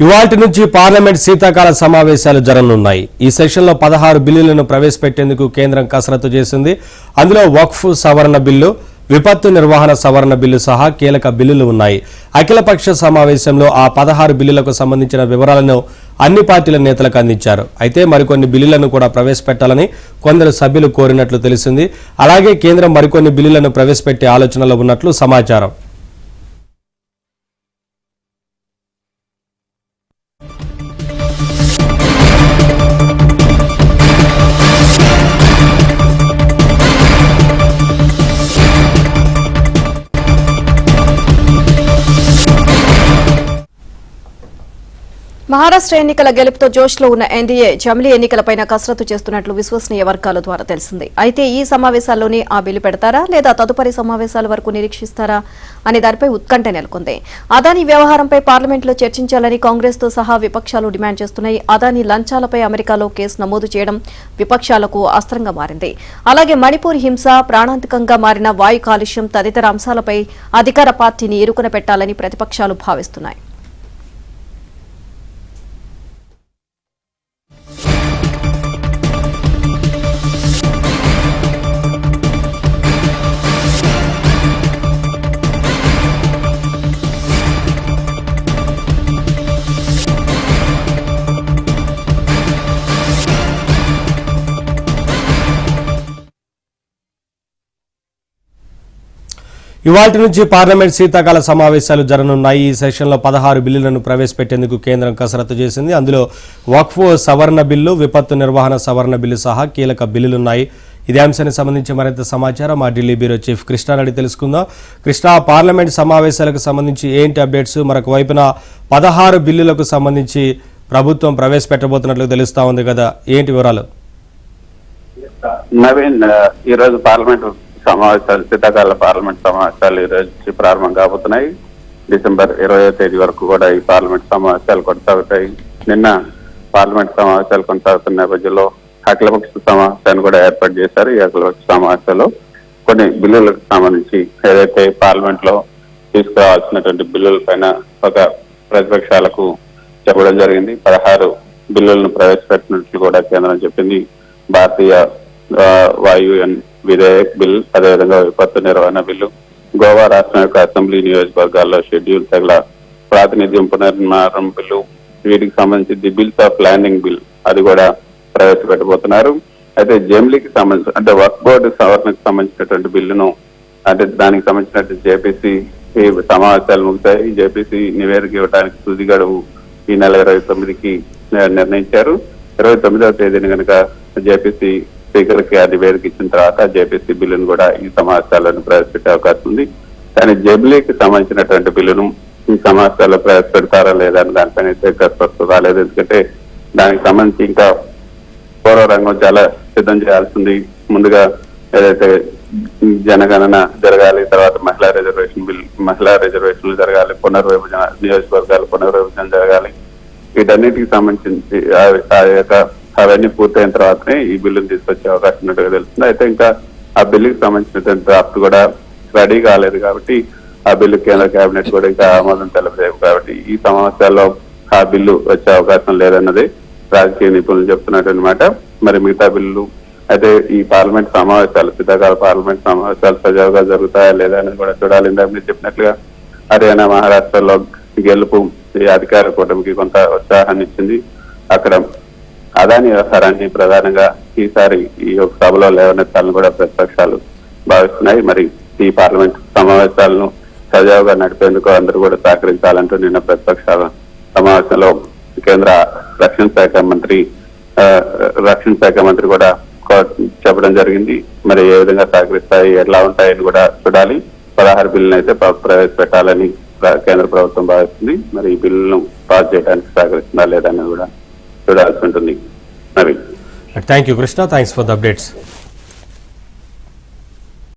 ఇవాల్టి నుంచి పార్లమెంట్ శీతాకాల సమావేశాలు జరగనున్నాయి. ఈ సెషన్లో 16 బిల్లులను ప్రవేశపెట్టేందుకు కేంద్రం కసరత్తు చేసింది. అందులో వక్ఫ్ సవరణ బిల్లు, విపత్తు నిర్వహణ సవరణ బిల్లు సహా కీలక బిల్లులు ఉన్నాయి. అఖిలపక్ష సమావేశంలో ఆ 16 బిల్లులకు సంబంధించిన వివరాలను అన్ని పార్టీల నేతలకు అందించారు. అయితే మరికొన్ని బిల్లులను కూడా ప్రవేశపెట్టాలని కొందరు సభ్యులు కోరినట్లు తెలిసింది. అలాగే కేంద్రం మరికొన్ని బిల్లులను ప్రవేశపెట్టే ఆలోచనలో ఉన్నట్లు సమాచారం. మహారాష్ట్ర ఎన్నికల గెలుపుతో జోష్లో ఉన్న ఎన్డీఏ జమిలీ ఎన్నికలపైన కసరత్తు చేస్తున్నట్లు విశ్వసనీయ వర్గాల ద్వారా తెలిసింది. అయితే ఈ సమావేశాల్లోనే ఆ బిల్లు పెడతారా లేదా తదుపరి సమావేశాల వరకు నిరీక్షిస్తారా అనే దానిపై ఉత్కంఠ నెలకొంది. అదానీ వ్యవహారంపై పార్లమెంట్లో చర్చించాలని కాంగ్రెస్తో సహా విపక్షాలు డిమాండ్ చేస్తున్నాయి. అదానీ లంచాలపై అమెరికాలో కేసు నమోదు చేయడం విపక్షాలకు అస్త్రంగా మారింది. అలాగే మణిపూర్ హింస, ప్రాణాంతకంగా మారిన వాయు కాలుష్యం తదితర అంశాలపై అధికార పార్టీని ఇరుకున పెట్టాలని ప్రతిపక్షాలు భావిస్తున్నాయి. ఇవాల్టి నుంచి పార్లమెంట్ శీతాకాల సమావేశాలు జరగనున్నాయి. ఈ సెషన్లో 16 బిల్లులను ప్రవేశపెట్టేందుకు కేంద్రం కసరత్తు చేసింది. అందులో వక్ఫ్ సవరణ బిల్లు, విపత్తు నిర్వహణ సవరణ బిల్లు సహా కీలక బిల్లులున్నాయి. ఇదే అంశానికి సంబంధించి మరింత సమాచారం మా ఢిల్లీ బ్యూరో చీఫ్ కృష్ణారెడ్డి తెలుసుకుందాం. కృష్ణ, పార్లమెంట్ సమావేశాలకు సంబంధించి ఏంటి అప్డేట్స్? మరొక వైపున 16 బిల్లులకు సంబంధించి ప్రభుత్వం ప్రవేశపెట్టబోతున్నట్లు తెలుస్తా ఉంది కదా, ఏంటి వివరాలు? నవీన్, ఈరోజు పార్లమెంట్ సమావేశాలు, శీతాకాల పార్లమెంట్ సమావేశాలు ఈ రోజు ప్రారంభం కాబోతున్నాయి. డిసెంబర్ 20వ తేదీ వరకు కూడా ఈ పార్లమెంట్ సమావేశాలు కొనసాగుతాయి. నిన్న పార్లమెంట్ సమావేశాలు కొనసాగుతున్న నేపథ్యంలో అఖిలపక్ష సమావేశాన్ని కూడా ఏర్పాటు చేశారు. ఈ అఖిలపక్ష సమావేశాల్లో కొన్ని బిల్లులకు సంబంధించి ఏదైతే పార్లమెంట్ లో తీసుకురావాల్సినటువంటి బిల్లుల పైన ఒక ప్రతిపక్షాలకు చెప్పడం జరిగింది. 16 బిల్లులను ప్రవేశపెట్టినట్లు కూడా కేంద్రం చెప్పింది. భారతీయ వాయు విధేయక్ బిల్, అదేవిధంగా విపత్తు నిర్వహణ బిల్లు, గోవా రాష్ట్రం యొక్క అసెంబ్లీ నియోజకవర్గాల్లో షెడ్యూల్ తెగల ప్రాతినిధ్యం పునర్నిర్మాణం బిల్లు, వీటికి సంబంధించి the bills of landing bill అది కూడా ప్రవేశపెట్టబోతున్నారు. అయితే జమిలీకి సంబంధించి అంటే వర్క్ బోర్డు సవరణకు సంబంధించినటువంటి బిల్లును, అంటే దానికి సంబంధించినటువంటి జేపీసీ సమావేశాలు ముగిశాయి. జేపీసీ నివేదిక ఇవ్వడానికి తుది గడువు ఈ నెల 29కి నిర్ణయించారు. 29వ తేదీని కనుక జేపీసీ స్పీకర్ కి ఆ నివేదిక ఇచ్చిన తర్వాత జేపీసీ బిల్లును కూడా ఈ సమావేశాలను ప్రవేశపెట్టే అవకాశం ఉంది. కానీ జమిలీకి సంబంధించినటువంటి బిల్లును ఈ సమావేశాల్లో ప్రవేశపెడతారా లేదా అని దానిపైన అయితే స్పష్టత రాలేదు. ఎందుకంటే దానికి సంబంధించి ఇంకా పూర్వ రంగం చాలా సిద్ధం చేయాల్సింది. ముందుగా ఏదైతే జనగణన జరగాలి, తర్వాత మహిళా రిజర్వేషన్లు జరగాలి, పునర్విభజన, నియోజకవర్గాల పునర్విభజన జరగాలి. వీటన్నిటికి సంబంధించి అవన్నీ పూర్తయిన తర్వాతనే ఈ బిల్లును తీసుకొచ్చే అవకాశం ఉన్నట్టుగా తెలుస్తుంది. అయితే ఇంకా ఆ బిల్లుకి సంబంధించినటువంటి డ్రాఫ్ట్ కూడా రెడీ కాలేదు కాబట్టి ఆ బిల్లు కేంద్ర కేబినెట్ కూడా ఇంకా ఆమోదం తెలపలేదు. కాబట్టి ఈ సమావేశాల్లో ఆ బిల్లు వచ్చే అవకాశం లేదన్నది రాజకీయ నిపుణులు చెప్తున్నటువంటి మాట. మరి మిగతా బిల్లులు అయితే ఈ పార్లమెంట్ సమావేశాలు, శీతాకాల పార్లమెంట్ సమావేశాలు సజావుగా జరుగుతాయా లేదా అనేది కూడా చూడాలి. ఇందాక మీరు చెప్పినట్లుగా హర్యానా, మహారాష్ట్రలో గెలుపు ఈ అధికార కూటమికి కొంత ఉత్సాహాన్ని ఇచ్చింది. అక్కడ అదానీ వ్యవహారాన్ని ప్రధానంగా ఈసారి ఈ యొక్క సభలో లేవనెత్తాలని కూడా ప్రతిపక్షాలు భావిస్తున్నాయి. మరి ఈ పార్లమెంట్ సమావేశాలను సజావుగా నడిపేందుకు అందరూ కూడా సహకరించాలంటూ నిన్న ప్రతిపక్షాల సమావేశంలో కేంద్ర రక్షణ శాఖ మంత్రి కూడా చెప్పడం జరిగింది. మరి ఏ విధంగా సహకరిస్తాయి, ఎట్లా ఉంటాయని కూడా చూడాలి. 16 బిల్లులను అయితే ప్రవేశపెట్టాలని కేంద్ర ప్రభుత్వం భావిస్తుంది. మరి ఈ బిల్లులను పాస్ చేయడానికి సహకరిస్తుందా లేదా అనేది కూడా చూడాల్సి ఉంటుంది. Thank you Krishna, thanks for the updates.